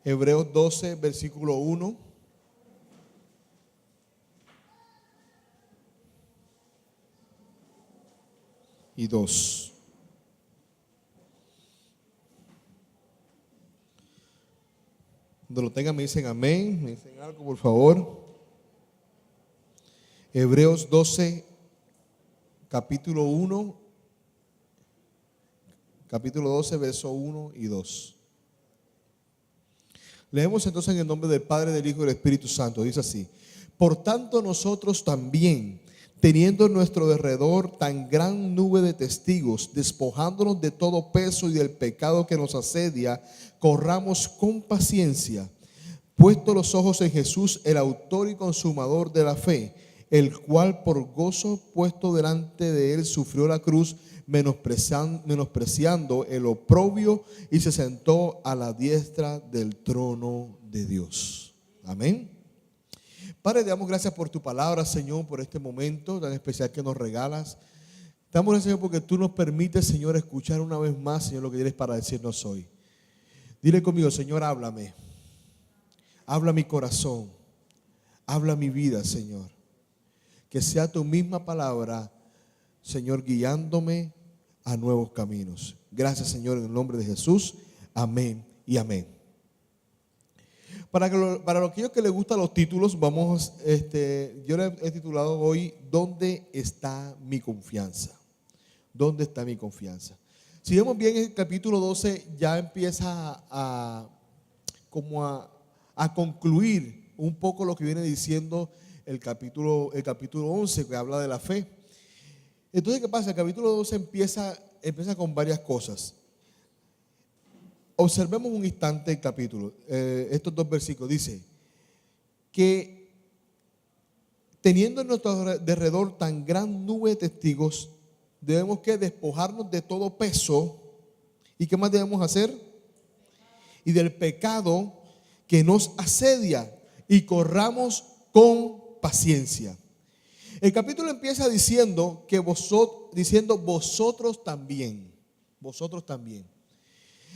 Hebreos 12, versículo 1 y 2. Cuando lo tengan me dicen amén, me dicen algo por favor. Hebreos 12, capítulo 12, verso 1 y 2. Leemos entonces en el nombre del Padre, del Hijo y del Espíritu Santo. Dice así: por tanto nosotros también, teniendo en nuestro derredor tan gran nube de testigos, despojándonos de todo peso y del pecado que nos asedia, corramos con paciencia, puesto los ojos en Jesús, el autor y consumador de la fe, el cual por gozo puesto delante de él sufrió la cruz, menospreciando el oprobio, y se sentó a la diestra del trono de Dios. Amén. Padre, te damos gracias por tu palabra, Señor, por este momento tan especial que nos regalas. Te damos gracias, Señor, porque tú nos permites, Señor, escuchar una vez más, Señor, lo que tienes para decirnos hoy. Dile conmigo: Señor, háblame. Habla mi corazón. Habla mi vida, Señor. Que sea tu misma palabra, Señor, guiándome a nuevos caminos. Gracias, Señor, en el nombre de Jesús. Amén y amén. Para aquellos que les gustan los títulos, yo le he titulado hoy: ¿dónde está mi confianza? ¿Dónde está mi confianza? Si vemos bien, el capítulo 12 ya empieza a concluir un poco lo que viene diciendo el capítulo 11, que habla de la fe. Entonces, ¿qué pasa? El capítulo 12 empieza con varias cosas. Observemos un instante el capítulo. Estos dos versículos dice que teniendo en nuestro derredor tan gran nube de testigos, debemos que despojarnos de todo peso. ¿Y qué más debemos hacer? Y del pecado que nos asedia, y corramos con paciencia. El capítulo empieza diciendo vosotros también. Vosotros también.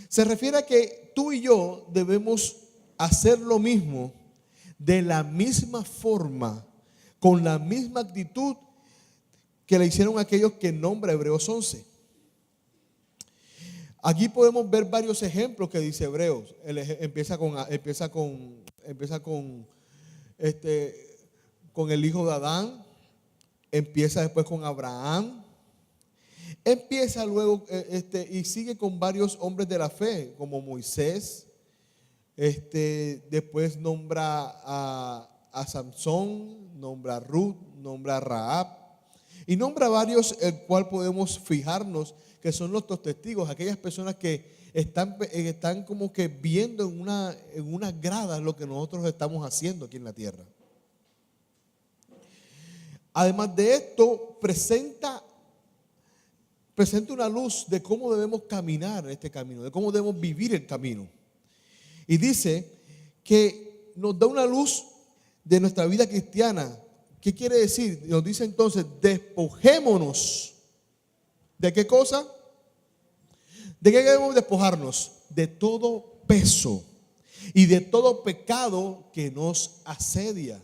Se refiere a que tú y yo debemos hacer lo mismo, de la misma forma, con la misma actitud que le hicieron aquellos que nombra Hebreos 11. Aquí podemos ver varios ejemplos que dice Hebreos. Empieza con el hijo de Adán. Empieza después con Abraham. Empieza luego y sigue con varios hombres de la fe, como Moisés. Después nombra a Samson, nombra a Ruth, nombra a Rahab, y nombra varios, el cual podemos fijarnos que son nuestros testigos, aquellas personas que están como que viendo en una grada lo que nosotros estamos haciendo aquí en la tierra. Además de esto, presenta una luz de cómo debemos caminar en este camino, de cómo debemos vivir el camino. Y dice que nos da una luz de nuestra vida cristiana. ¿Qué quiere decir? Nos dice entonces: despojémonos. ¿De qué cosa? ¿De qué debemos despojarnos? De todo peso y de todo pecado que nos asedia.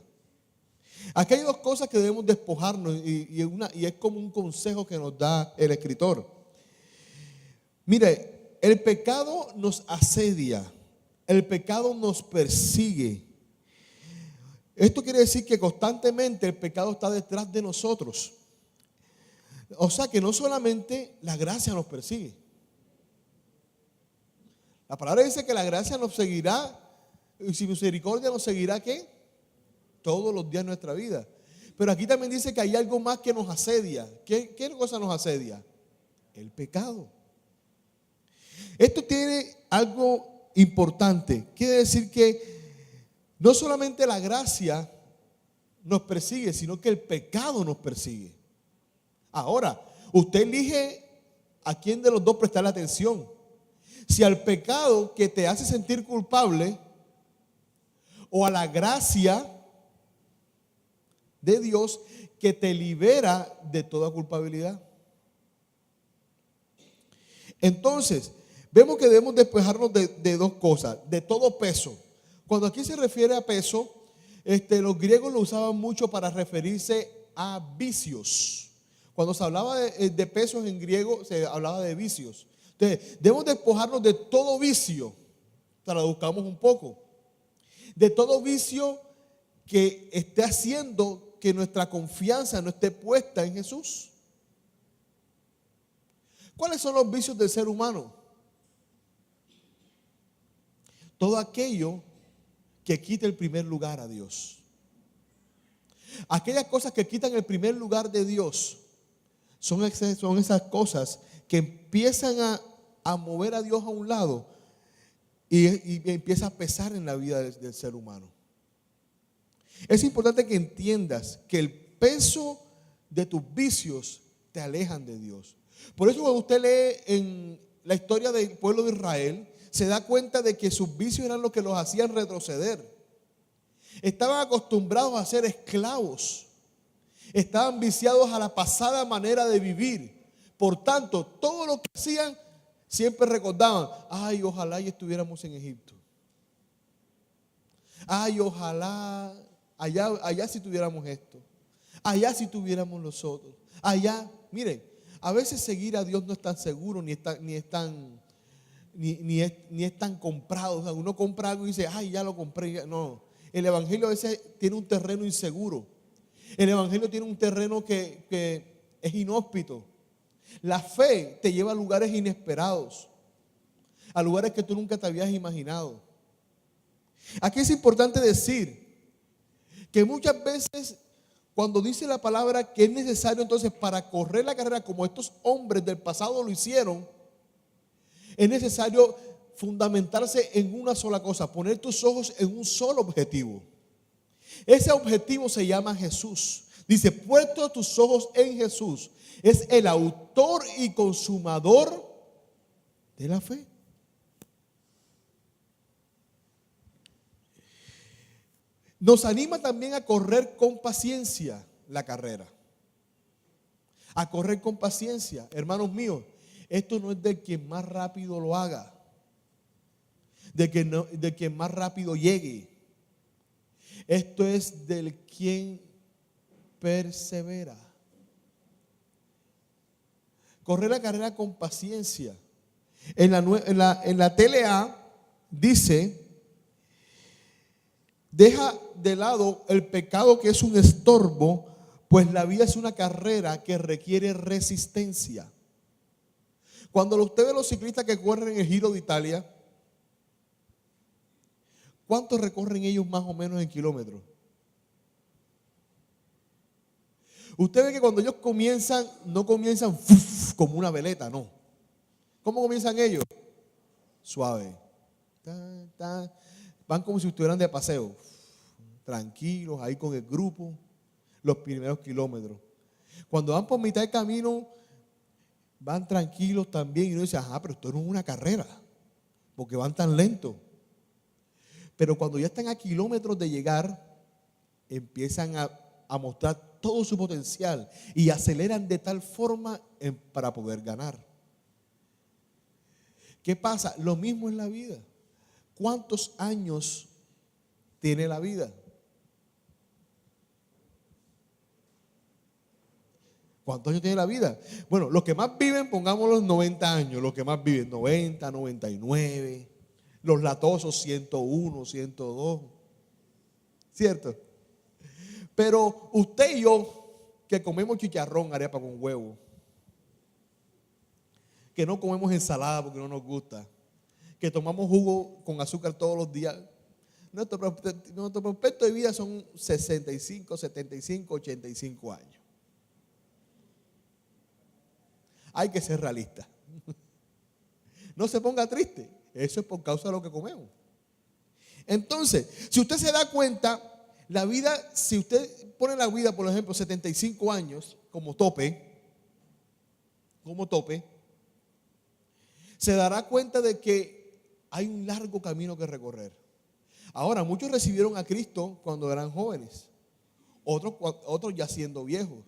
Aquí hay dos cosas que debemos despojarnos, y es como un consejo que nos da el escritor. Mire, el pecado nos asedia, el pecado nos persigue. Esto quiere decir que constantemente el pecado está detrás de nosotros. O sea que no solamente la gracia nos persigue. La palabra dice que la gracia nos seguirá, y su misericordia nos seguirá, ¿qué? Todos los días de nuestra vida. Pero aquí también dice que hay algo más que nos asedia. ¿Qué cosa nos asedia? El pecado. Esto tiene algo importante. Quiere decir que no solamente la gracia nos persigue, sino que el pecado nos persigue. Ahora, usted elige a quién de los dos prestarle atención. Si al pecado que te hace sentir culpable, o a la gracia de Dios que te libera de toda culpabilidad. Entonces, vemos que debemos despejarnos de dos cosas, de todo peso. Cuando aquí se refiere a peso, los griegos lo usaban mucho para referirse a vicios. Cuando se hablaba de pesos en griego, se hablaba de vicios. Entonces, debemos despojarnos de todo vicio, traduzcamos un poco, de todo vicio que esté haciendo que nuestra confianza no esté puesta en Jesús. ¿Cuáles son los vicios del ser humano? Todo aquello que quite el primer lugar a Dios. Aquellas cosas que quitan el primer lugar de Dios son esas cosas que empiezan a mover a Dios a un lado y empieza a pesar en la vida del ser humano. Es importante que entiendas que el peso de tus vicios te alejan de Dios. Por eso cuando usted lee en la historia del pueblo de Israel, se da cuenta de que sus vicios eran los que los hacían retroceder. Estaban acostumbrados a ser esclavos. Estaban viciados a la pasada manera de vivir. Por tanto, todo lo que hacían siempre recordaban: ay, ojalá y estuviéramos en Egipto. Ay, ojalá allá si tuviéramos esto. Allá si tuviéramos los otros. Allá, miren, a veces seguir a Dios no es tan seguro ni es tan comprado. O sea, uno compra algo y dice: ay, ya lo compré. No, el evangelio a veces tiene un terreno inseguro. El evangelio tiene un terreno que es inhóspito. La fe te lleva a lugares inesperados, a lugares que tú nunca te habías imaginado. Aquí es importante decir que muchas veces cuando dice la palabra que es necesario entonces para correr la carrera como estos hombres del pasado lo hicieron, es necesario fundamentarse en una sola cosa, poner tus ojos en un solo objetivo. Ese objetivo se llama Jesús. Dice: puesto tus ojos en Jesús. Es el autor y consumador de la fe. Nos anima también a correr con paciencia la carrera. A correr con paciencia. Hermanos míos, esto no es de quien más rápido lo haga, de quien más rápido llegue. Esto es del quien persevera. Correr la carrera con paciencia. En la TLA dice: deja de lado el pecado que es un estorbo, pues la vida es una carrera que requiere resistencia. Cuando usted ve los ciclistas que corren el Giro de Italia, ¿cuánto recorren ellos más o menos en kilómetros? Usted ve que cuando ellos comienzan, no comienzan como una veleta, no. ¿Cómo comienzan ellos? Suave. Van como si estuvieran de paseo, tranquilos, ahí con el grupo, los primeros kilómetros. Cuando van por mitad del camino, van tranquilos también. Y uno dice: ajá, pero esto no es una carrera, porque van tan lento. Pero cuando ya están a kilómetros de llegar, empiezan a mostrar todo su potencial y aceleran de tal forma para poder ganar. ¿Qué pasa? Lo mismo en la vida. ¿Cuántos años tiene la vida? ¿Cuántos años tiene la vida? Bueno, los que más viven, pongámoslos 90 años, los que más viven 90, 99, los latosos 101, 102, ¿cierto? Pero usted y yo, que comemos chicharrón, arepa con huevo, que no comemos ensalada porque no nos gusta, que tomamos jugo con azúcar todos los días, nuestro prospecto de vida son 65, 75, 85 años. Hay que ser realista. No se ponga triste. Eso es por causa de lo que comemos. Entonces, si usted se da cuenta, la vida, si usted pone la vida, por ejemplo, 75 años como tope, se dará cuenta de que hay un largo camino que recorrer. Ahora, muchos recibieron a Cristo cuando eran jóvenes, otros ya siendo viejos.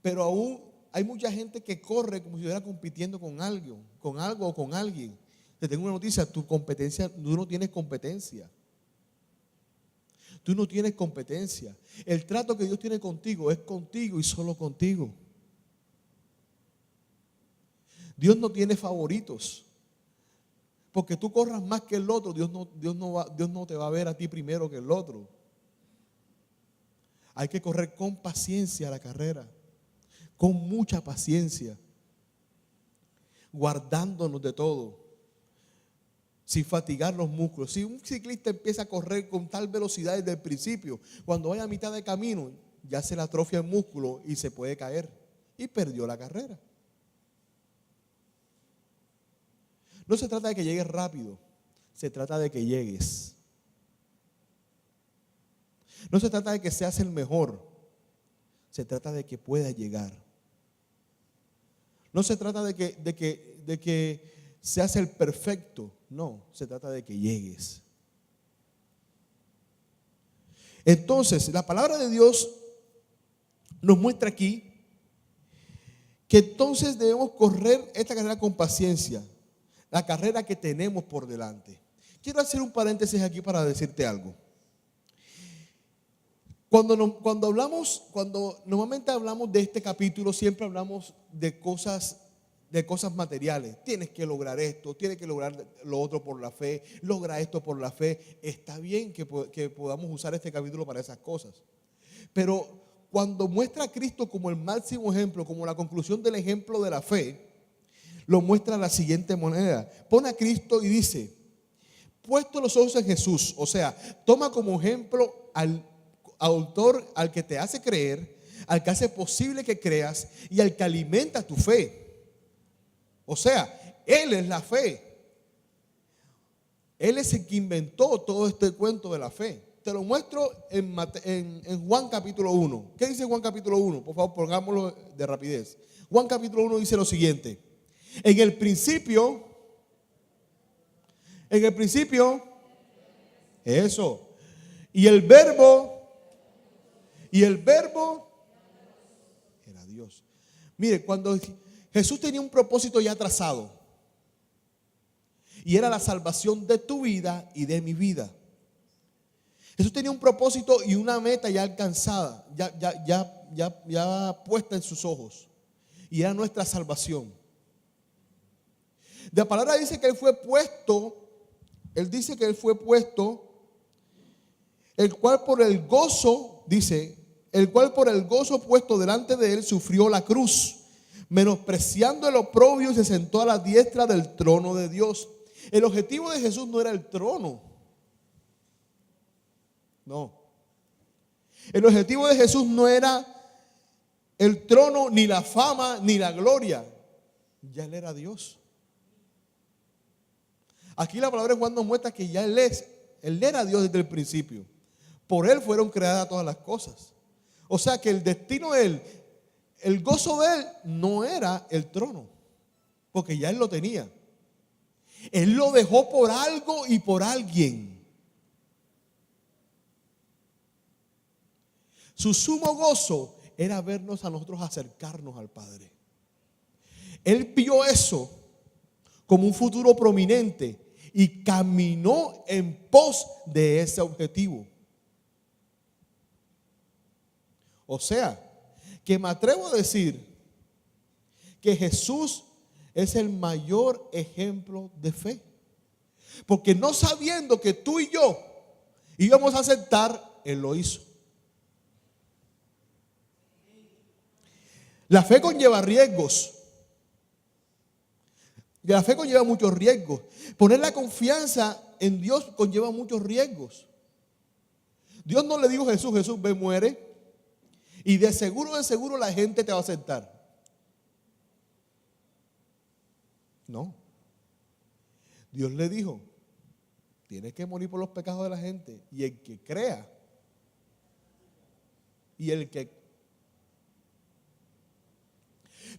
Pero aún hay mucha gente que corre como si estuviera compitiendo con algo o con alguien. Te tengo una noticia, tú no tienes competencia. Tú no tienes competencia. El trato que Dios tiene contigo es contigo y solo contigo. Dios no tiene favoritos. Porque tú corras más que el otro, Dios no te va a ver a ti primero que el otro. Hay que correr con paciencia la carrera, con mucha paciencia, guardándonos de todo, sin fatigar los músculos. Si un ciclista empieza a correr con tal velocidad desde el principio, cuando vaya a mitad de camino, ya se le atrofia el músculo y se puede caer y perdió la carrera. No se trata de que llegues rápido, se trata de que llegues. No se trata de que seas el mejor, se trata de que puedas llegar. No se trata de que seas el perfecto, no, se trata de que llegues. Entonces, la palabra de Dios nos muestra aquí que entonces debemos correr esta carrera con paciencia. La carrera que tenemos por delante. Quiero hacer un paréntesis aquí para decirte algo. Cuando normalmente hablamos de este capítulo, siempre hablamos de cosas materiales. Tienes que lograr esto, tienes que lograr lo otro por la fe, logra esto por la fe. Está bien que podamos usar este capítulo para esas cosas. Pero cuando muestra a Cristo como el máximo ejemplo, como la conclusión del ejemplo de la fe, lo muestra de la siguiente manera. Pone a Cristo y dice, puesto los ojos en Jesús, o sea, toma como ejemplo al autor, al que te hace creer, al que hace posible que creas y al que alimenta tu fe. O sea, Él es la fe. Él es el que inventó todo este cuento de la fe. Te lo muestro en Juan capítulo 1. ¿Qué dice Juan capítulo 1? Por favor, pongámoslo de rapidez. Juan capítulo 1 dice lo siguiente. En el principio, eso. Y el verbo era Dios. Mire, cuando Jesús tenía un propósito ya trazado, y era la salvación de tu vida y de mi vida. Jesús tenía un propósito y una meta ya alcanzada, ya puesta en sus ojos, y era nuestra salvación. La palabra dice que Él fue puesto, el cual por el gozo puesto delante de Él sufrió la cruz, menospreciando el oprobio y se sentó a la diestra del trono de Dios. El objetivo de Jesús no era el trono, no. El objetivo de Jesús no era el trono, ni la fama, ni la gloria. Ya Él era Dios. Aquí la palabra de Juan nos muestra que ya Él era Dios desde el principio. Por Él fueron creadas todas las cosas. O sea que el destino de Él, el gozo de Él no era el trono, porque ya Él lo tenía. Él lo dejó por algo y por alguien. Su sumo gozo era vernos a nosotros acercarnos al Padre. Él vio eso como un futuro prominente y caminó en pos de ese objetivo. O sea, que me atrevo a decir que Jesús es el mayor ejemplo de fe. Porque no sabiendo que tú y yo íbamos a aceptar, Él lo hizo. La fe conlleva riesgos. La fe conlleva muchos riesgos. Poner la confianza en Dios conlleva muchos riesgos. Dios no le dijo a Jesús, Jesús, ve, muere. Y de seguro la gente te va a aceptar. No. Dios le dijo, tienes que morir por los pecados de la gente. Y el que crea,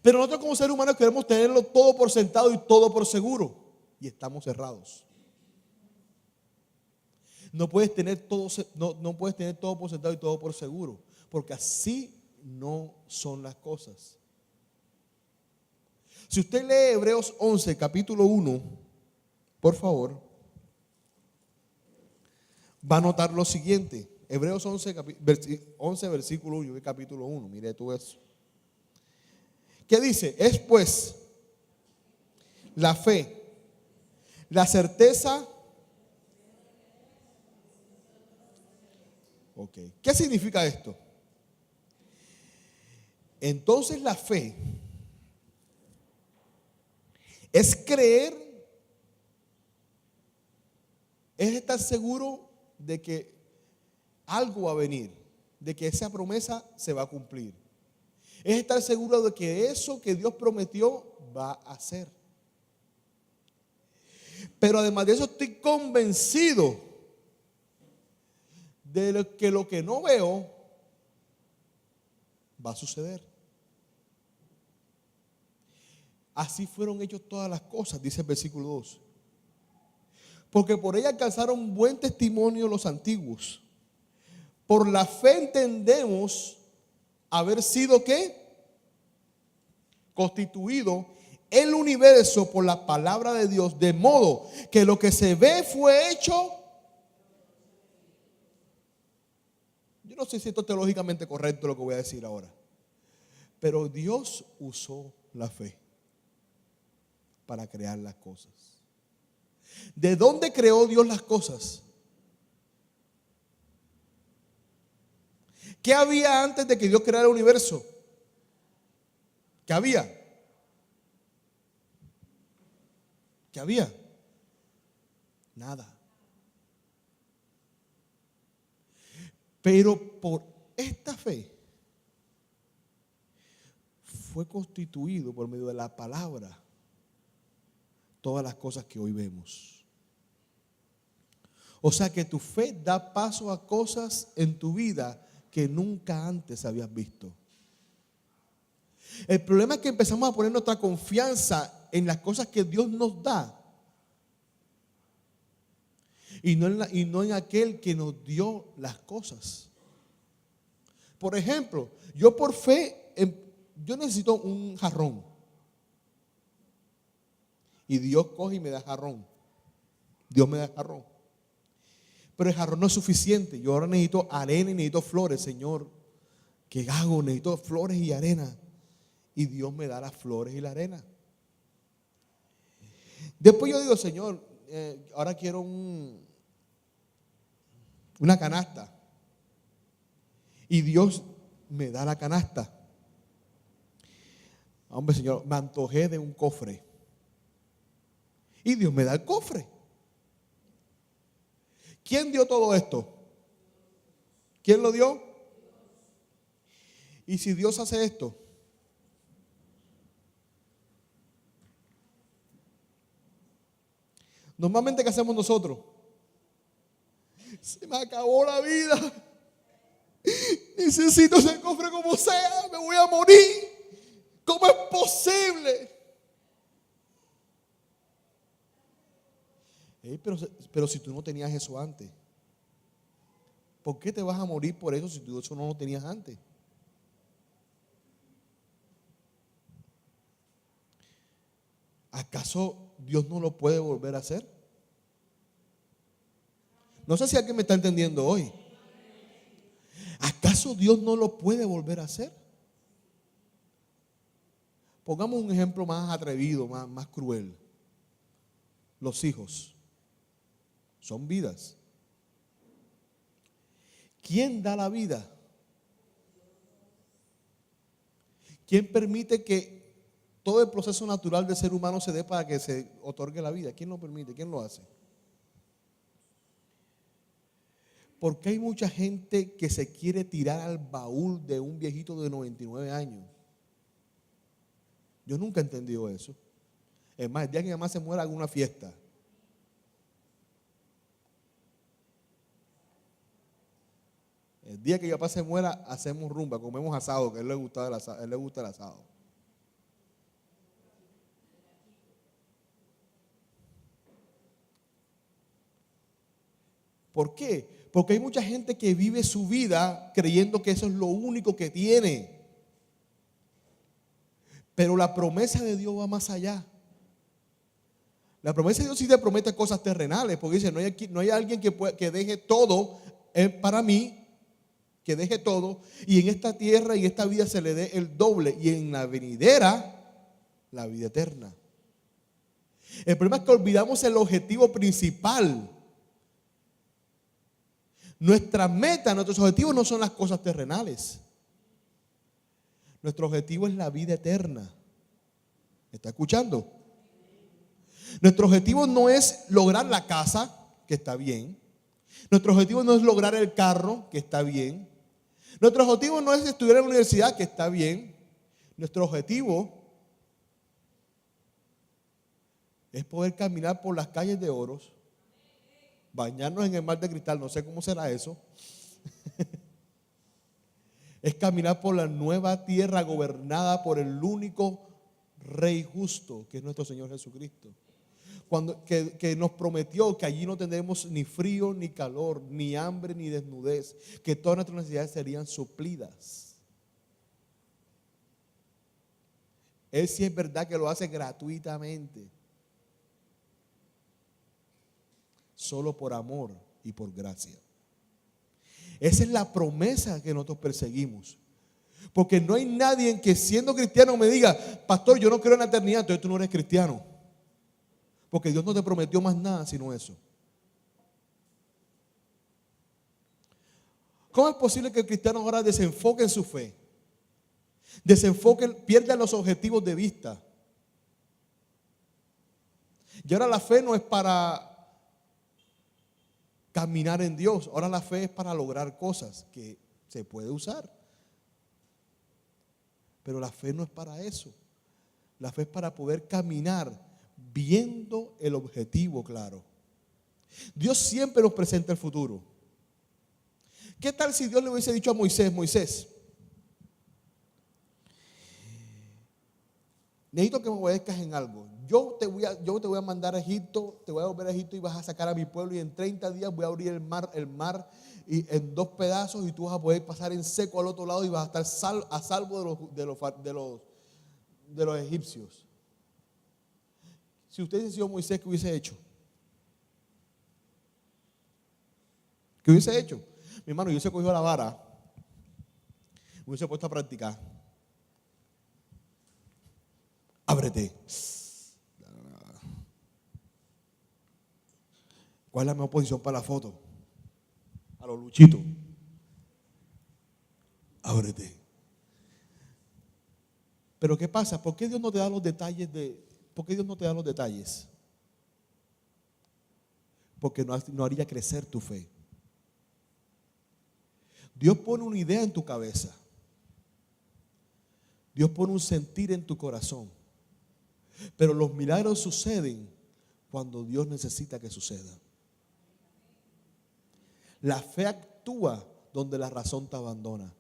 pero nosotros como seres humanos queremos tenerlo todo por sentado y todo por seguro. Y estamos cerrados. No puedes tener todo por sentado y todo por seguro. Porque así no son las cosas. Si usted lee Hebreos 11, capítulo 1, por favor, va a notar lo siguiente. Hebreos 11, 11 versículo 1, y capítulo 1, mire tú eso. ¿Qué dice? Es pues la fe, la certeza. Ok, ¿qué significa esto? Entonces la fe es creer, es estar seguro de que algo va a venir, de que esa promesa se va a cumplir. Es estar seguro de que eso que Dios prometió va a hacer. Pero además de eso estoy convencido de que lo que no veo va a suceder. Así fueron hechas todas las cosas, dice el versículo 2. Porque por ella alcanzaron buen testimonio los antiguos. Por la fe entendemos haber sido ¿qué? Constituido el universo por la palabra de Dios, de modo que lo que se ve fue hecho. Yo no sé si esto es teológicamente correcto lo que voy a decir ahora, pero Dios usó la fe para crear las cosas. ¿De dónde creó Dios las cosas? ¿Qué había antes de que Dios creara el universo? ¿Qué había? ¿Qué había? Nada. Pero por esta fe fue constituido por medio de la palabra todas las cosas que hoy vemos. O sea que tu fe da paso a cosas en tu vida que nunca antes habías visto. El problema es que empezamos a poner nuestra confianza en las cosas que Dios nos da y no en aquel que nos dio las cosas. Por ejemplo, yo por fe, yo necesito un jarrón. Y Dios coge y me da jarrón. Dios me da jarrón. Pero el jarrón no es suficiente. Yo ahora necesito arena y necesito flores, Señor. ¿Qué hago? Necesito flores y arena. Y Dios me da las flores y la arena. Después yo digo, Señor, ahora quiero una canasta. Y Dios me da la canasta. Hombre, Señor, me antojé de un cofre. Y Dios me da el cofre. ¿Quién dio todo esto? ¿Quién lo dio? Y si Dios hace esto, normalmente, ¿qué hacemos nosotros? Se me acabó la vida. Necesito ese cofre como sea. Me voy a morir. ¿Cómo es posible? Pero si tú no tenías eso antes, ¿por qué te vas a morir por eso si tú eso no lo tenías antes? ¿Acaso Dios no lo puede volver a hacer? No sé si alguien me está entendiendo hoy. ¿Acaso Dios no lo puede volver a hacer? Pongamos un ejemplo más atrevido, más cruel. Los hijos son vidas. ¿Quién da la vida? ¿Quién permite que todo el proceso natural del ser humano se dé para que se otorgue la vida? ¿Quién lo permite? ¿Quién lo hace? Porque hay mucha gente que se quiere tirar al baúl de un viejito de 99 años. Yo nunca he entendido eso. Es más, el día que mi mamá se muera, hago una fiesta. El día que mi papá se muera, hacemos rumba, comemos asado, que a él le gusta el asado. A él le gusta el asado. ¿Por qué? Porque hay mucha gente que vive su vida creyendo que eso es lo único que tiene. Pero la promesa de Dios va más allá. La promesa de Dios sí te promete cosas terrenales, porque dice, no hay alguien que deje todo para mí, que deje todo, y en esta tierra y en esta vida se le dé el doble, y en la venidera, la vida eterna. El problema es que olvidamos el objetivo principal. Nuestra meta, nuestros objetivos no son las cosas terrenales. Nuestro objetivo es la vida eterna. ¿Me está escuchando? Nuestro objetivo no es lograr la casa, que está bien. Nuestro objetivo no es lograr el carro, que está bien. Nuestro objetivo no es estudiar en la universidad, que está bien. Nuestro objetivo es poder caminar por las calles de Oros, bañarnos en el mar de cristal, no sé cómo será eso. Es caminar por la nueva tierra gobernada por el único Rey justo, que es nuestro Señor Jesucristo. Que nos prometió que allí no tendremos ni frío, ni calor, ni hambre, ni desnudez, que todas nuestras necesidades serían suplidas. Él sí es verdad que lo hace gratuitamente, solo por amor y por gracia. Esa es la promesa que nosotros perseguimos. Porque no hay nadie que siendo cristiano me diga, pastor, yo no creo en la eternidad, entonces tú no eres cristiano. Porque Dios no te prometió más nada sino eso. ¿Cómo es posible que el cristiano ahora desenfoque en su fe? Pierda los objetivos de vista. Y ahora la fe no es para caminar en Dios. Ahora la fe es para lograr cosas que se puede usar. Pero la fe no es para eso. La fe es para poder caminar viendo el objetivo claro. Dios siempre nos presenta el futuro. ¿Qué tal si Dios le hubiese dicho a Moisés, necesito que me obedezcas en algo. Yo te voy a mandar a Egipto, te voy a volver a Egipto y vas a sacar a mi pueblo y en 30 días voy a abrir el mar y en 2 pedazos y tú vas a poder pasar en seco al otro lado y vas a estar a salvo de los egipcios. Si usted hubiese sido Moisés, ¿qué hubiese hecho? ¿Qué hubiese hecho? Mi hermano, yo hubiese cogido la vara, me hubiese puesto a practicar. Ábrete. ¿Cuál es la mejor posición para la foto? A los luchitos. Ábrete. Pero ¿qué pasa? ¿Por qué Dios no te da los detalles ¿por qué Dios no te da los detalles? Porque no haría crecer tu fe. Dios pone una idea en tu cabeza. Dios pone un sentir en tu corazón. Pero los milagros suceden cuando Dios necesita que suceda. La fe actúa donde la razón te abandona.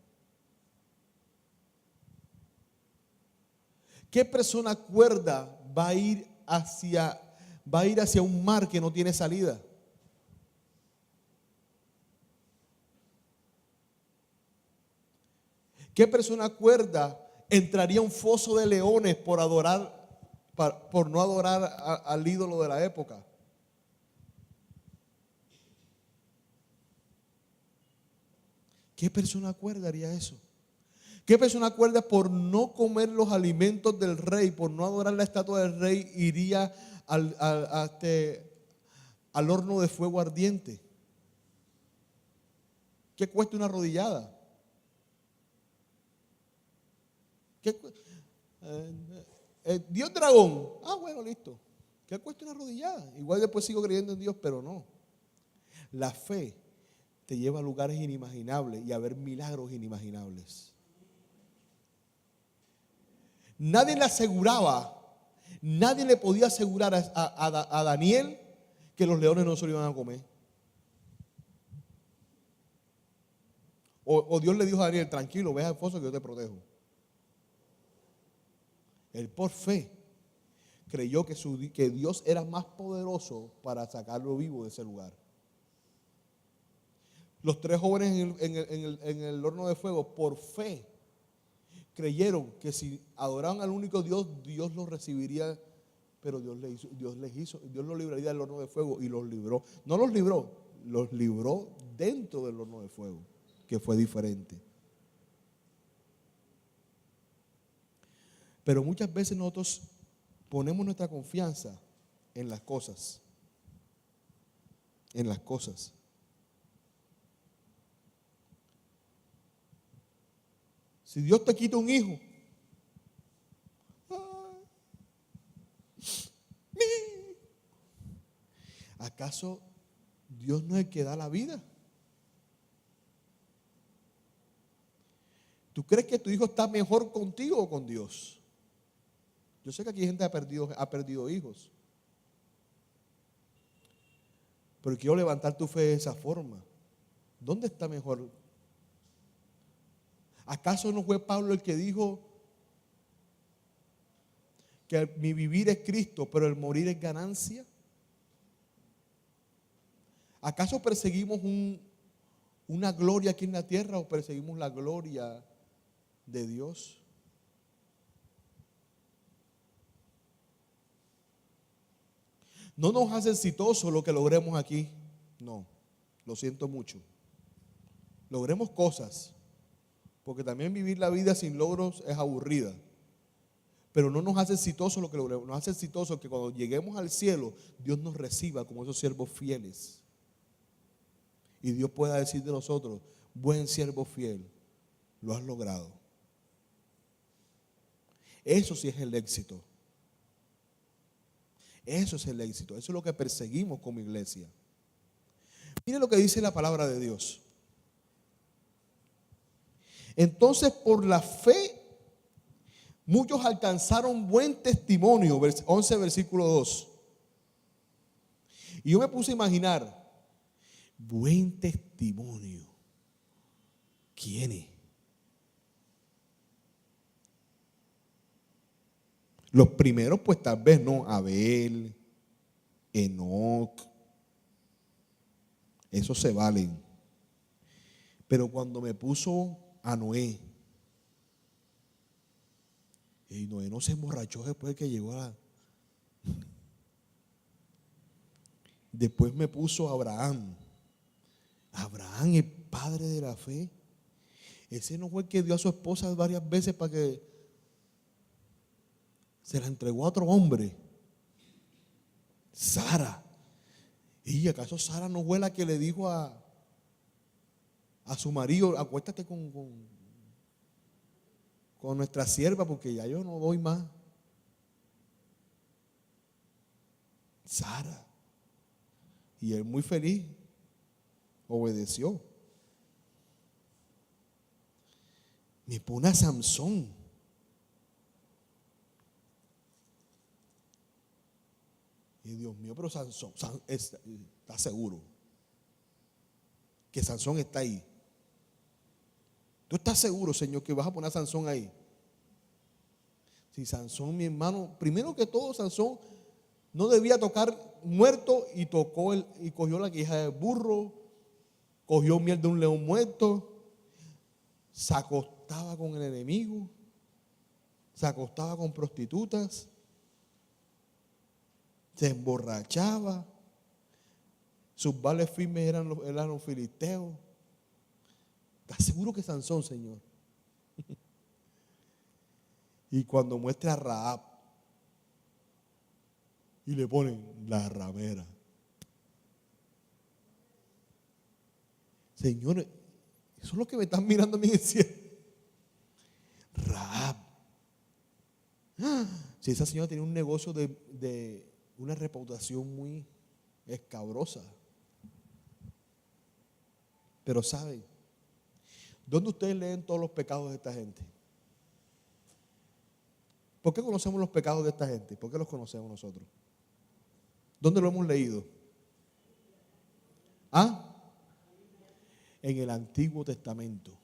¿Qué persona cuerda va a ir hacia un mar que no tiene salida? ¿Qué persona cuerda entraría a un foso de leones por no adorar al ídolo de la época? ¿Qué persona cuerda haría eso? ¿Qué persona cuerda por no comer los alimentos del rey, por no adorar la estatua del rey, iría al horno de fuego ardiente? ¿Qué cuesta una arrodillada? Dios dragón. Ah, bueno, listo. ¿Qué cuesta una arrodillada? Igual después sigo creyendo en Dios, pero no. La fe te lleva a lugares inimaginables y a ver milagros inimaginables. Nadie le podía asegurar a Daniel que los leones no se lo iban a comer. O Dios le dijo a Daniel, tranquilo, ve al foso que yo te protejo. Él por fe creyó que Dios era más poderoso para sacarlo vivo de ese lugar. Los 3 jóvenes en el horno de fuego, por fe, creyeron que si adoraban al único Dios, Dios los recibiría, pero Dios los libraría del horno de fuego y los libró. No los libró dentro del horno de fuego, que fue diferente. Pero muchas veces nosotros ponemos nuestra confianza en las cosas. En las cosas. Si Dios te quita un hijo, ¿acaso Dios no es el que da la vida? ¿Tú crees que tu hijo está mejor contigo o con Dios? Yo sé que aquí hay gente que ha perdido hijos. Pero quiero levantar tu fe de esa forma. ¿Dónde está mejor? ¿Acaso no fue Pablo el que dijo que mi vivir es Cristo, pero el morir es ganancia? ¿Acaso perseguimos una gloria aquí en la tierra o perseguimos la gloria de Dios? No nos hace exitoso lo que logremos aquí. No, lo siento mucho. Logremos cosas, porque también vivir la vida sin logros es aburrida. Pero no nos hace exitoso lo que logremos. Nos hace exitoso que cuando lleguemos al cielo, Dios nos reciba como esos siervos fieles. Y Dios pueda decir de nosotros: buen siervo fiel, lo has logrado. Eso sí es el éxito. Eso es el éxito. Eso es lo que perseguimos como iglesia. Mire lo que dice la palabra de Dios. Entonces, por la fe, muchos alcanzaron buen testimonio. 11 versículo 2. Y yo me puse a imaginar, buen testimonio. ¿Quiénes? Los primeros, pues tal vez no. Abel, Enoc, esos se valen. Pero cuando me puso a Noé, y Noé no se emborrachó después de que llegó a... Después me puso a Abraham. Abraham, el padre de la fe. Ese no fue el que dio a su esposa varias veces para que se la entregó a otro hombre. Sara. ¿Y acaso Sara no fue la que le dijo a su marido: acuéstate con nuestra sierva porque ya yo no doy más? Sara. Y él muy feliz obedeció. Me pone a Sansón. Y Dios mío, pero Sansón está seguro que Sansón está ahí. ¿Tú estás seguro, Señor, que vas a poner a Sansón ahí? Si Sansón, mi hermano, primero que todo, Sansón no debía tocar muerto y cogió la quija del burro, cogió miel de un león muerto, se acostaba con el enemigo, se acostaba con prostitutas, se emborrachaba, sus vales firmes eran los filisteos. ¿Estás seguro que Sansón, Señor? Y cuando muestra a Rahab y le ponen la ramera. Señor, eso es lo que me están mirando a mí en el cielo. Rahab. Si esa señora tenía un negocio de una reputación muy escabrosa. Pero ¿saben? ¿Dónde ustedes leen todos los pecados de esta gente? ¿Por qué conocemos los pecados de esta gente? ¿Por qué los conocemos nosotros? ¿Dónde lo hemos leído? ¿Ah? En el Antiguo Testamento.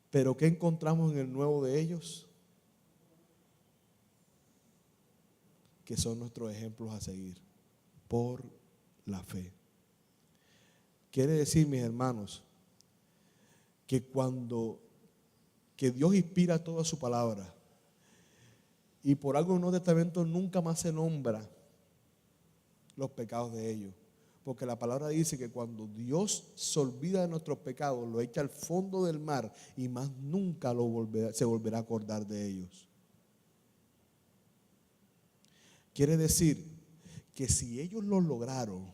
¿Pero qué encontramos en el Nuevo de ellos? Que son nuestros ejemplos a seguir por la fe. Quiere decir, mis hermanos, que Dios inspira toda su palabra y por algo en el Nuevo Testamento nunca más se nombra los pecados de ellos. Porque la palabra dice que cuando Dios se olvida de nuestros pecados, lo echa al fondo del mar y más nunca se volverá a acordar de ellos. Quiere decir que si ellos lo lograron,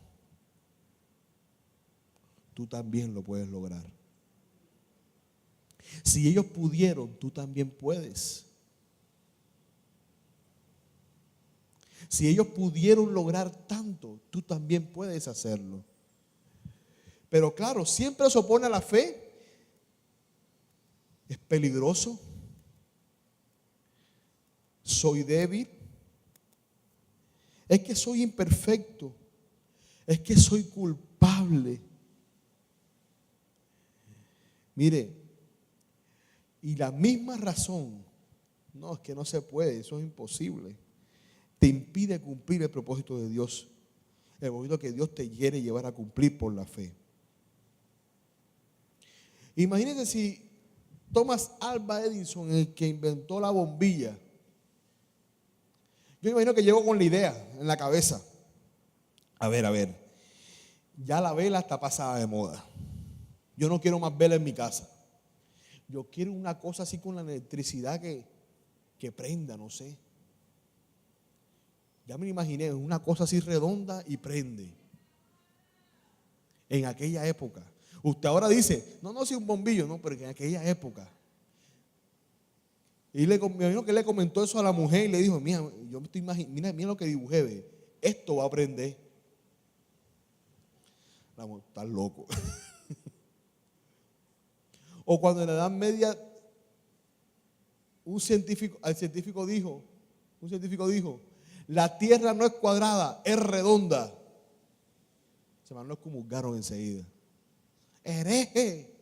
tú también lo puedes lograr. Si ellos pudieron, tú también puedes. Si ellos pudieron lograr tanto, tú también puedes hacerlo. Pero claro, siempre se opone a la fe. Es peligroso. Soy débil. Es que soy imperfecto. Es que soy culpable. Mire, y la misma razón, no, es que no se puede, eso es imposible, te impide cumplir el propósito de Dios, el propósito que Dios te quiere llevar a cumplir por la fe. Imagínense si Thomas Alva Edison, el que inventó la bombilla, yo imagino que llegó con la idea en la cabeza. A ver, ya la vela está pasada de moda. Yo no quiero más vela en mi casa. Yo quiero una cosa así con la electricidad que prenda, no sé. Ya me lo imaginé, una cosa así redonda y prende. En aquella época. Usted ahora dice, no, si un bombillo, no, pero en aquella época. Y me imagino que le comentó eso a la mujer y le dijo, mira, yo me estoy imaginando, mira lo que dibujé, ve. Esto va a prender. La mujer, estás loco. O cuando en la Edad Media un científico dijo, la tierra no es cuadrada, es redonda. Se me lo excomulgaron enseguida. Hereje.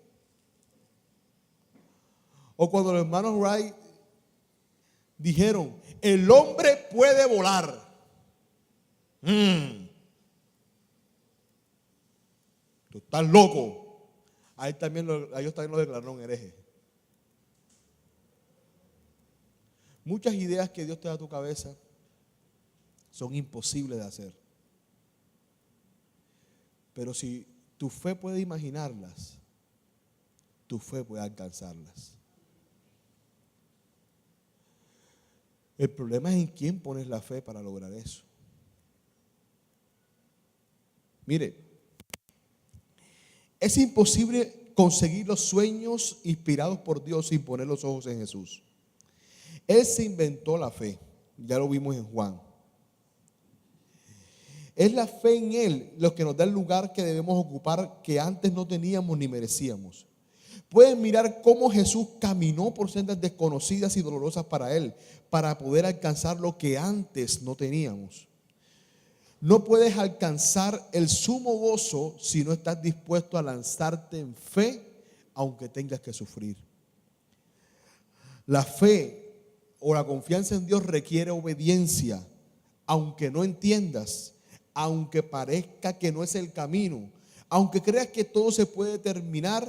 O cuando los hermanos Wright dijeron, el hombre puede volar. Tú estás loco. A ellos también lo declararon hereje. Muchas ideas que Dios te da a tu cabeza son imposibles de hacer. Pero si tu fe puede imaginarlas, tu fe puede alcanzarlas. El problema es en quién pones la fe para lograr eso. Mire, es imposible conseguir los sueños inspirados por Dios sin poner los ojos en Jesús. Él se inventó la fe, ya lo vimos en Juan. Es la fe en Él lo que nos da el lugar que debemos ocupar que antes no teníamos ni merecíamos. Pueden mirar cómo Jesús caminó por sendas desconocidas y dolorosas para Él, para poder alcanzar lo que antes no teníamos. No puedes alcanzar el sumo gozo si no estás dispuesto a lanzarte en fe, aunque tengas que sufrir. La fe o la confianza en Dios requiere obediencia, aunque no entiendas, aunque parezca que no es el camino, aunque creas que todo se puede terminar.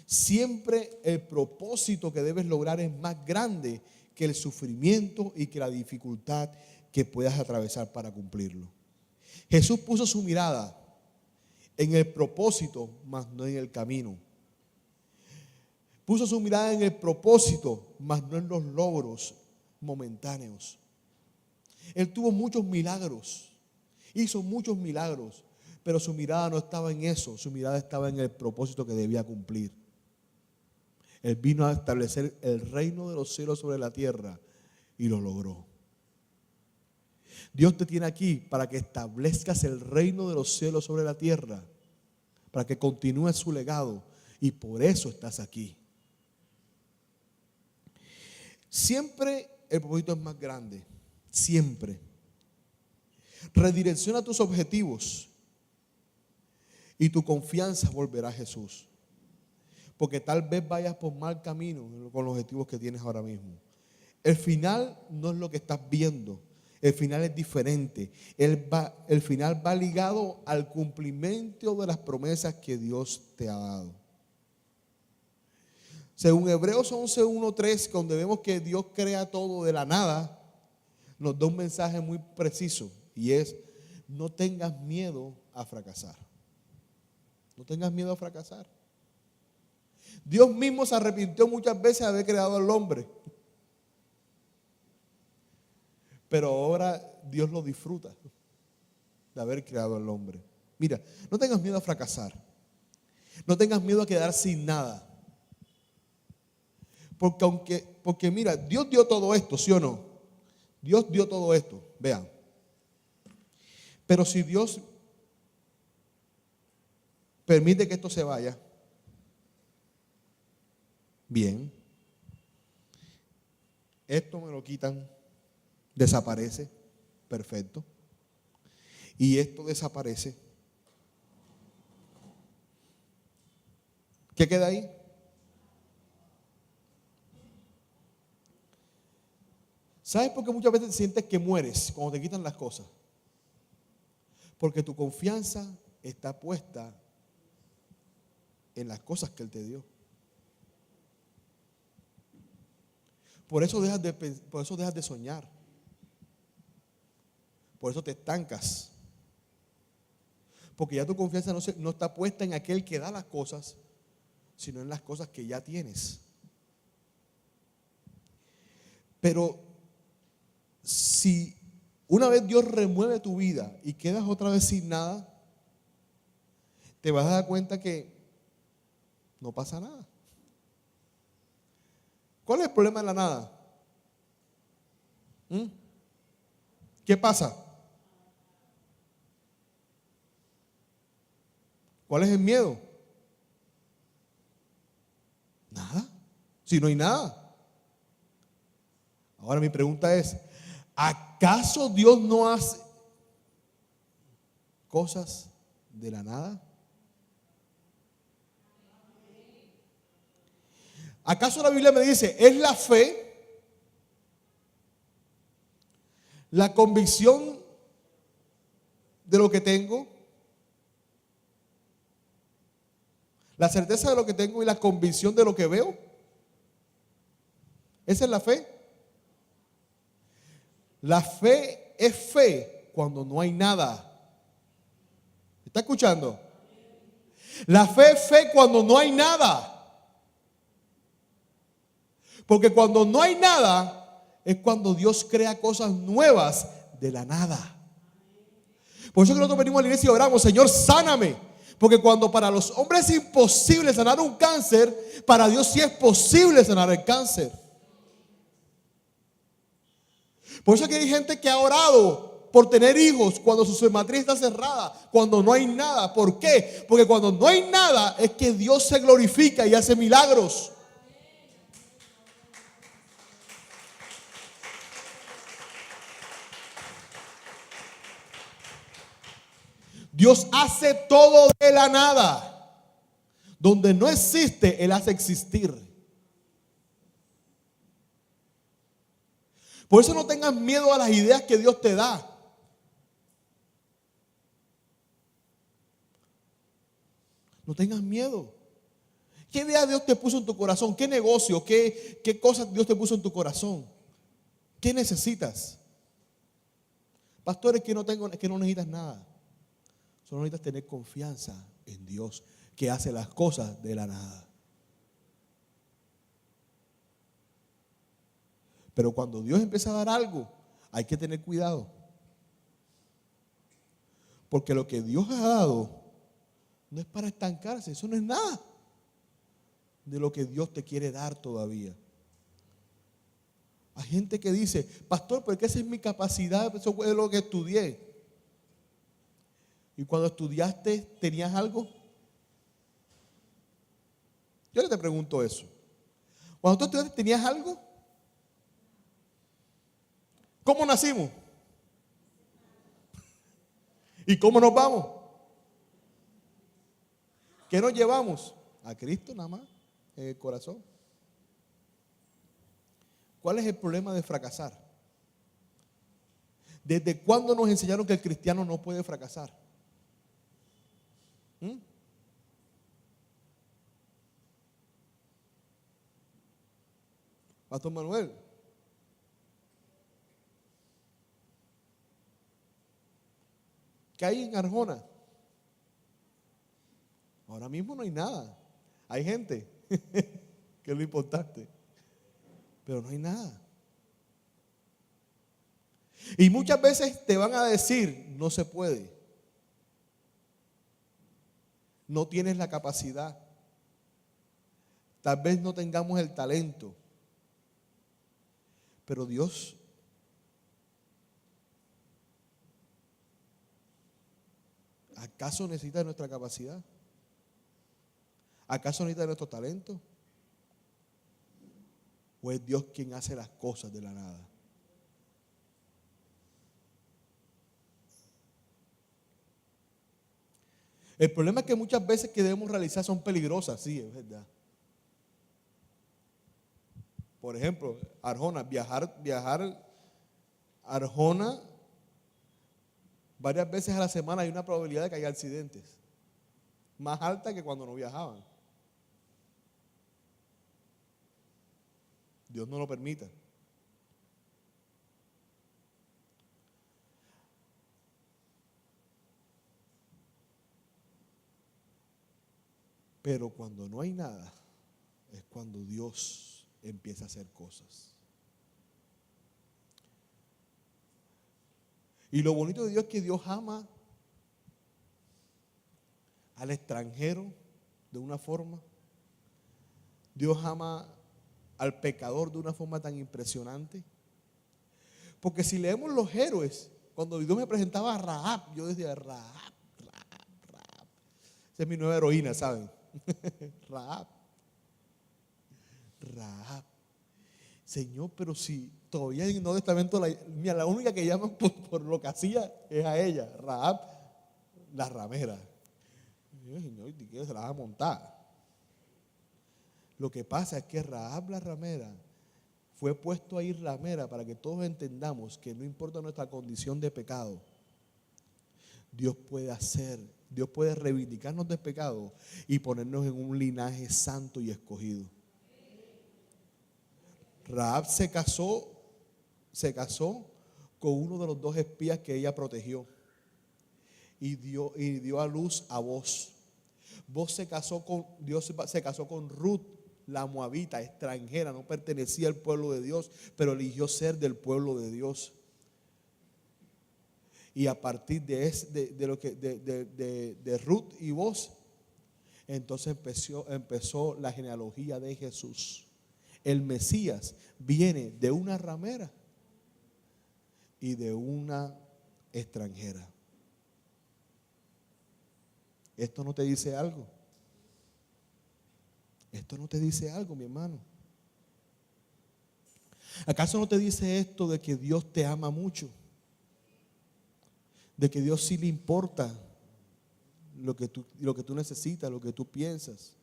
Siempre el propósito que debes lograr es más grande que el sufrimiento y que la dificultad que puedas atravesar para cumplirlo. Jesús puso su mirada en el propósito, más no en el camino. Puso su mirada en el propósito, más no en los logros momentáneos. Él tuvo muchos milagros, hizo muchos milagros, pero su mirada no estaba en eso, su mirada estaba en el propósito que debía cumplir. Él vino a establecer el reino de los cielos sobre la tierra y lo logró. Dios te tiene aquí para que establezcas el reino de los cielos sobre la tierra, para que continúes su legado, y por eso estás aquí. Siempre el propósito es más grande, siempre. Redirecciona tus objetivos y tu confianza volverá a Jesús. Porque tal vez vayas por mal camino con los objetivos que tienes ahora mismo. El final no es lo que estás viendo. El final es diferente. El final va ligado al cumplimiento de las promesas que Dios te ha dado. Según Hebreos 11:1-3, donde vemos que Dios crea todo de la nada, nos da un mensaje muy preciso y es: no tengas miedo a fracasar. No tengas miedo a fracasar. Dios mismo se arrepintió muchas veces de haber creado al hombre, pero ahora Dios lo disfruta de haber creado al hombre. Mira, no tengas miedo a fracasar. No tengas miedo a quedar sin nada. Porque mira, Dios dio todo esto, ¿sí o no? Dios dio todo esto, vean. Pero si Dios permite que esto se vaya, bien, esto me lo quitan, desaparece, perfecto. Y esto desaparece. ¿Qué queda ahí? ¿Sabes por qué muchas veces te sientes que mueres cuando te quitan las cosas? Porque tu confianza está puesta en las cosas que Él te dio. Por eso dejas de soñar. Por eso te estancas. Porque ya tu confianza no está puesta en aquel que da las cosas, sino en las cosas que ya tienes. Pero si una vez Dios remueve tu vida y quedas otra vez sin nada, te vas a dar cuenta que no pasa nada. ¿Cuál es el problema de la nada? ¿Qué pasa? ¿Cuál es el miedo? Nada. Si no hay nada. Ahora mi pregunta es: ¿acaso Dios no hace cosas de la nada? ¿Acaso la Biblia me dice, es la fe, la convicción de lo que tengo, la certeza de lo que tengo y la convicción de lo que veo? ¿Esa es la fe? La fe es fe cuando no hay nada. ¿Está escuchando? La fe es fe cuando no hay nada. Porque cuando no hay nada es cuando Dios crea cosas nuevas de la nada. Por eso que nosotros venimos a la iglesia y oramos: Señor, sáname. Porque cuando para los hombres es imposible sanar un cáncer, para Dios sí es posible sanar el cáncer. Por eso que hay gente que ha orado por tener hijos cuando su matriz está cerrada, cuando no hay nada. ¿Por qué? Porque cuando no hay nada es que Dios se glorifica y hace milagros. Dios hace todo de la nada. Donde no existe, Él hace existir. Por eso no tengas miedo a las ideas que Dios te da. No tengas miedo. ¿Qué idea Dios te puso en tu corazón? ¿Qué negocio? ¿Qué cosas Dios te puso en tu corazón? ¿Qué necesitas? Pastores, que no necesitas nada. Solo necesitas tener confianza en Dios, que hace las cosas de la nada. Pero cuando Dios empieza a dar algo, hay que tener cuidado. Porque lo que Dios ha dado no es para estancarse, eso no es nada de lo que Dios te quiere dar todavía. Hay gente que dice: pastor, porque esa es mi capacidad, eso es lo que estudié. ¿Y cuando estudiaste tenías algo? Yo le te pregunto eso. Cuando tú estudiaste, ¿tenías algo? ¿Cómo nacimos? ¿Y cómo nos vamos? ¿Qué nos llevamos? A Cristo nada más, en el corazón. ¿Cuál es el problema de fracasar? ¿Desde cuándo nos enseñaron que el cristiano no puede fracasar? Pastor Manuel. ¿Qué hay en Arjona? Ahora mismo no hay nada. Hay gente, que es lo importante. Pero no hay nada. Y muchas veces te van a decir, no se puede. No tienes la capacidad. Tal vez no tengamos el talento. Pero Dios, ¿acaso necesita de nuestra capacidad? ¿Acaso necesita de nuestro talento? ¿O es Dios quien hace las cosas de la nada? El problema es que muchas veces que debemos realizar son peligrosas, sí, es verdad. Por ejemplo, Arjona, viajar a Arjona varias veces a la semana hay una probabilidad de que haya accidentes, más alta que cuando no viajaban. Dios no lo permita. Pero cuando no hay nada, es cuando Dios empieza a hacer cosas. Y lo bonito de Dios es que Dios ama al extranjero de una forma. Dios ama al pecador de una forma tan impresionante. Porque si leemos los héroes, cuando Dios me presentaba a Rahab, yo decía, Rahab. Esa es mi nueva heroína, ¿saben? Rahab. Señor, pero si todavía en el Nuevo Testamento, mira, la única que llaman por lo que hacía es a ella, Rahab, la ramera. Señor, ¿y qué se la va a montar? Lo que pasa es que Rahab, la ramera, fue puesto ahí ramera para que todos entendamos que no importa nuestra condición de pecado, Dios puede reivindicarnos de pecado y ponernos en un linaje santo y escogido. Rahab se casó con uno de los dos espías que ella protegió y dio a luz a Boz. Dios se casó con Ruth, la moabita, extranjera, no pertenecía al pueblo de Dios, pero eligió ser del pueblo de Dios. Y a partir de Ruth y Boz, entonces empezó la genealogía de Jesús. El Mesías viene de una ramera y de una extranjera. ¿Esto no te dice algo? ¿Esto no te dice algo, mi hermano? ¿Acaso no te dice esto de que Dios te ama mucho? De que Dios sí le importa lo que tú necesitas, lo que tú piensas.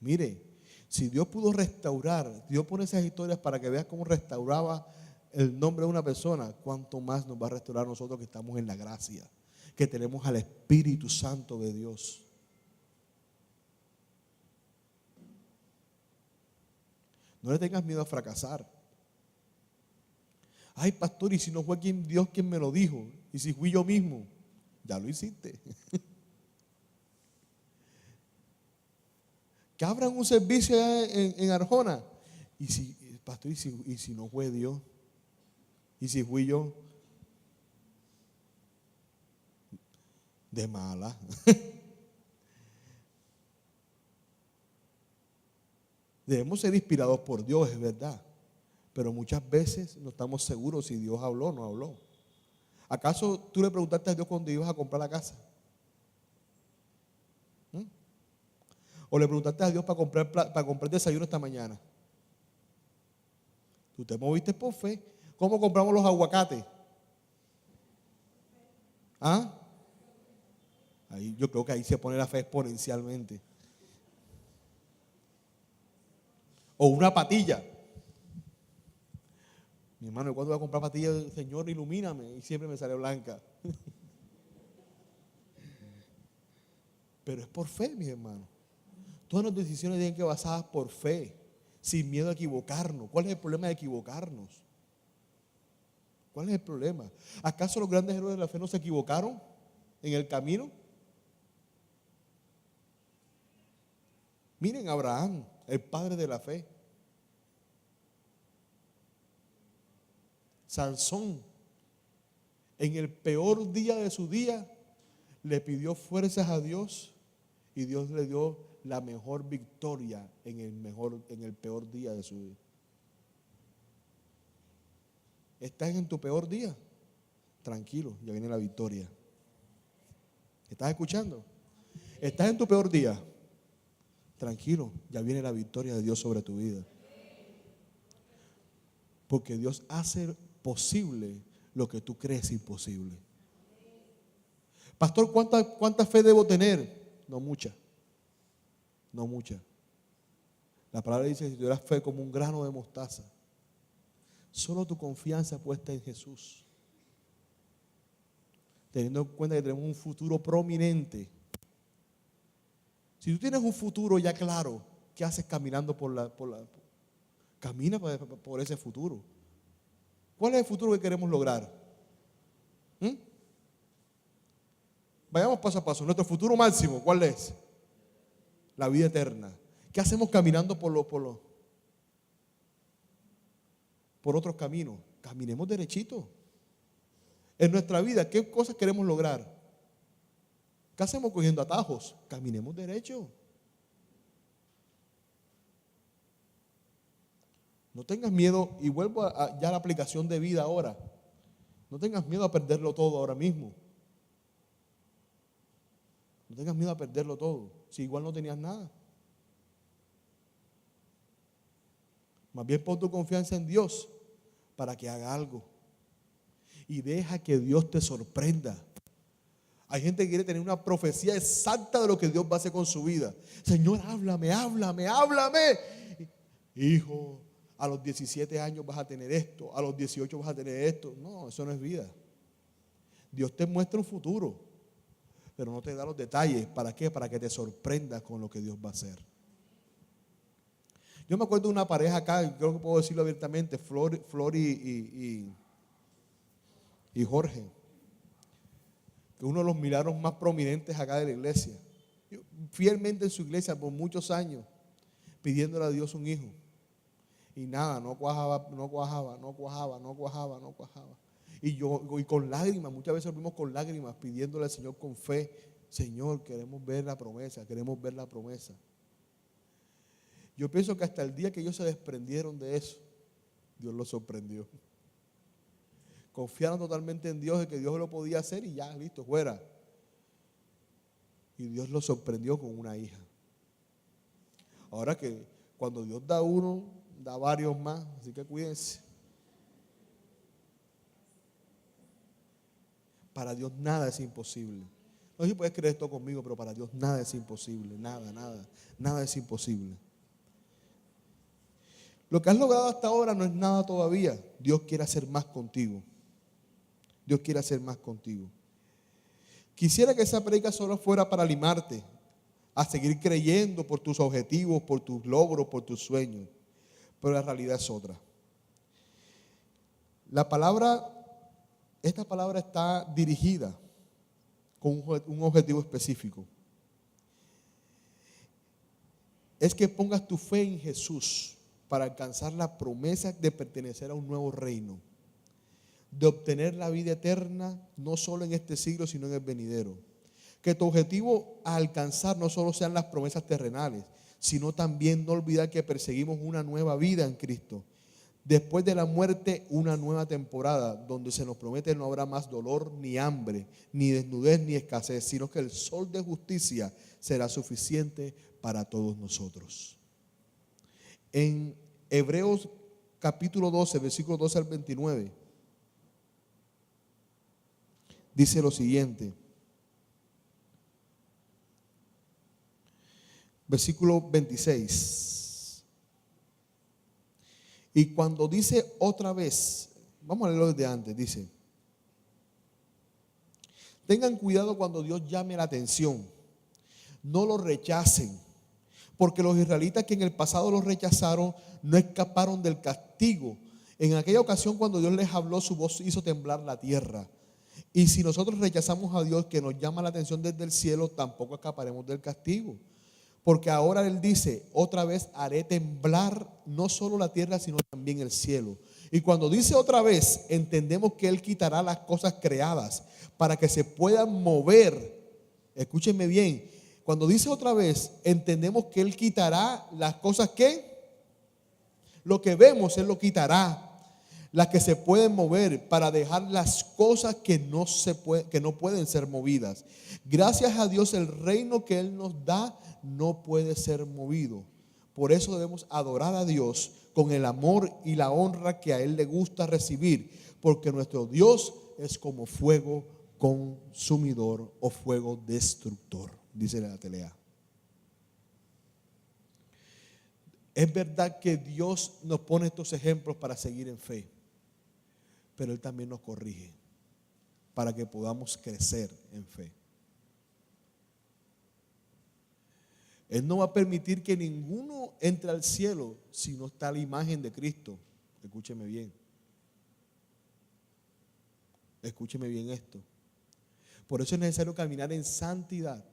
Mire, si Dios pudo restaurar, Dios pone esas historias para que veas cómo restauraba el nombre de una persona, cuánto más nos va a restaurar nosotros que estamos en la gracia, que tenemos al Espíritu Santo de Dios. No le tengas miedo a fracasar. Ay, pastor, ¿y si no fue Dios quien me lo dijo? ¿Y si fui yo mismo? Ya lo hiciste. Que abran un servicio en Arjona. Y si, pastor, y si no fue Dios, y si fui yo, de mala. Debemos ser inspirados por Dios, es verdad. Pero muchas veces no estamos seguros si Dios habló o no habló. ¿Acaso tú le preguntaste a Dios cuando ibas a comprar la casa? ¿O le preguntaste a Dios para comprar desayuno esta mañana? Tú te moviste por fe. ¿Cómo compramos los aguacates? ¿Ah? Yo creo que ahí se pone la fe exponencialmente. O una patilla. Mi hermano, ¿cuándo voy a comprar patillas? Señor, ilumíname. Y siempre me sale blanca. Pero es por fe, mis hermanos. Todas las decisiones tienen que ser basadas por fe. sin miedo a equivocarnos. ¿Cuál es el problema de equivocarnos? ¿Cuál es el problema? ¿Acaso los grandes héroes de la fe no se equivocaron en el camino? Miren a Abraham, el padre de la fe. Sansón, en el peor día de su día, le pidió fuerzas a Dios y Dios le dio la mejor victoria en el peor día de su vida. ¿Estás en tu peor día? Tranquilo, ya viene la victoria. ¿Estás escuchando? ¿Estás en tu peor día? Tranquilo, ya viene la victoria de Dios sobre tu vida. Porque Dios hace posible lo que tú crees imposible. Pastor, ¿cuánta fe debo tener? No mucha. No mucha. La palabra dice, si tuvieras fe como un grano de mostaza, solo tu confianza puesta en Jesús, teniendo en cuenta que tenemos un futuro prominente. Si tú tienes un futuro ya claro, ¿qué haces caminando camina por ese futuro? ¿Cuál es el futuro que queremos lograr? Vayamos paso a paso. Nuestro futuro máximo, ¿cuál es? La vida eterna. ¿Qué hacemos caminando por otros caminos? Caminemos derechito. En nuestra vida, ¿qué cosas queremos lograr? ¿Qué hacemos cogiendo atajos? Caminemos derecho. No tengas miedo, y vuelvo ya a la aplicación de vida ahora. No tengas miedo a perderlo todo ahora mismo. No tengas miedo a perderlo todo, si igual no tenías nada. Más bien pon tu confianza en Dios para que haga algo. Y deja que Dios te sorprenda. Hay gente que quiere tener una profecía exacta de lo que Dios va a hacer con su vida. Señor, háblame. Hijo, a los 17 años vas a tener esto, a los 18 vas a tener esto. No, eso no es vida. Dios te muestra un futuro, pero no te da los detalles. ¿Para qué? Para que te sorprendas con lo que Dios va a hacer. Yo me acuerdo de una pareja acá, creo que puedo decirlo abiertamente, Flor y Jorge, que uno de los milagros más prominentes acá de la iglesia. Yo, fielmente en su iglesia por muchos años, pidiéndole a Dios un hijo. Y nada, no cuajaba. Y con lágrimas, muchas veces lo vimos con lágrimas, pidiéndole al Señor con fe, Señor, queremos ver la promesa. Yo pienso que hasta el día que ellos se desprendieron de eso, Dios los sorprendió. Confiaron totalmente en Dios, de que Dios lo podía hacer y ya, listo, fuera. Y Dios los sorprendió con una hija. Ahora que cuando Dios da uno, da varios más, así que cuídense. Para Dios nada es imposible. No sé si puedes creer esto conmigo, pero para Dios nada es imposible. Nada es imposible. Lo que has logrado hasta ahora no es nada todavía. Dios quiere hacer más contigo. Quisiera que esa predica solo fuera para animarte a seguir creyendo por tus objetivos, por tus logros, por tus sueños. Pero la realidad es otra. Esta palabra está dirigida con un objetivo específico. Es que pongas tu fe en Jesús para alcanzar la promesa de pertenecer a un nuevo reino, de obtener la vida eterna, no solo en este siglo, sino en el venidero. Que tu objetivo a alcanzar no solo sean las promesas terrenales, sino también no olvidar que perseguimos una nueva vida en Cristo. Después de la muerte, una nueva temporada donde se nos promete no habrá más dolor, ni hambre, ni desnudez, ni escasez, sino que el sol de justicia será suficiente para todos nosotros. En Hebreos capítulo 12, versículo 12 al 29, dice lo siguiente. Versículo 26. Y cuando dice otra vez, vamos a leerlo desde antes, dice: tengan cuidado cuando Dios llame la atención, no lo rechacen, Porque los israelitas que en el pasado los rechazaron no escaparon del castigo. En aquella ocasión cuando Dios les habló, su voz hizo temblar la tierra. Y si nosotros rechazamos a Dios, que nos llama la atención desde el cielo, tampoco escaparemos del castigo. Porque ahora Él dice, otra vez haré temblar no solo la tierra, sino también el cielo. Y cuando dice otra vez, entendemos que Él quitará las cosas creadas para que se puedan mover. Escúchenme bien, cuando dice otra vez, entendemos que Él quitará las cosas que, lo que vemos Él lo quitará. Las que se pueden mover para dejar las cosas que no pueden ser movidas. Gracias a Dios el reino que Él nos da no puede ser movido. Por eso debemos adorar a Dios con el amor y la honra que a Él le gusta recibir. Porque nuestro Dios es como fuego consumidor o fuego destructor, dice la Telea. Es verdad que Dios nos pone estos ejemplos para seguir en fe. Pero Él también nos corrige para que podamos crecer en fe. Él no va a permitir que ninguno entre al cielo si no está la imagen de Cristo. Escúcheme bien. Escúcheme bien esto. Por eso es necesario caminar en santidad.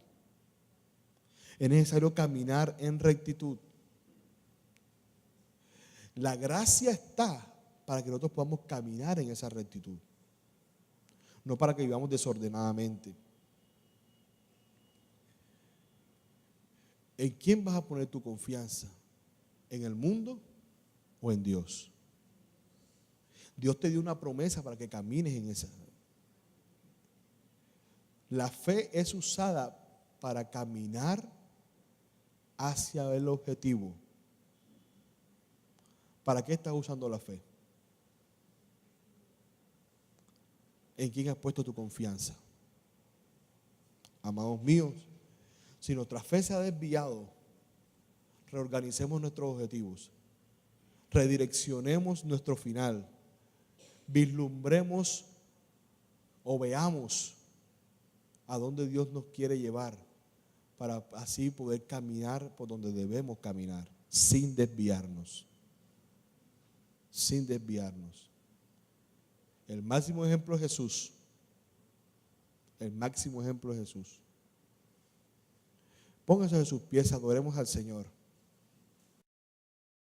Es necesario caminar en rectitud. La gracia está para que nosotros podamos caminar en esa rectitud, no para que vivamos desordenadamente. ¿En quién vas a poner tu confianza? ¿En el mundo o en Dios? Dios te dio una promesa para que camines en esa. La fe es usada para caminar hacia el objetivo. ¿Para qué estás usando la fe? ¿En quién has puesto tu confianza? Amados míos, si nuestra fe se ha desviado, reorganicemos nuestros objetivos, redireccionemos nuestro final, vislumbremos o veamos a dónde Dios nos quiere llevar para así poder caminar por donde debemos caminar, sin desviarnos. Sin desviarnos. El máximo ejemplo es Jesús. El máximo ejemplo es Jesús. Pónganse en sus pies, adoremos al Señor.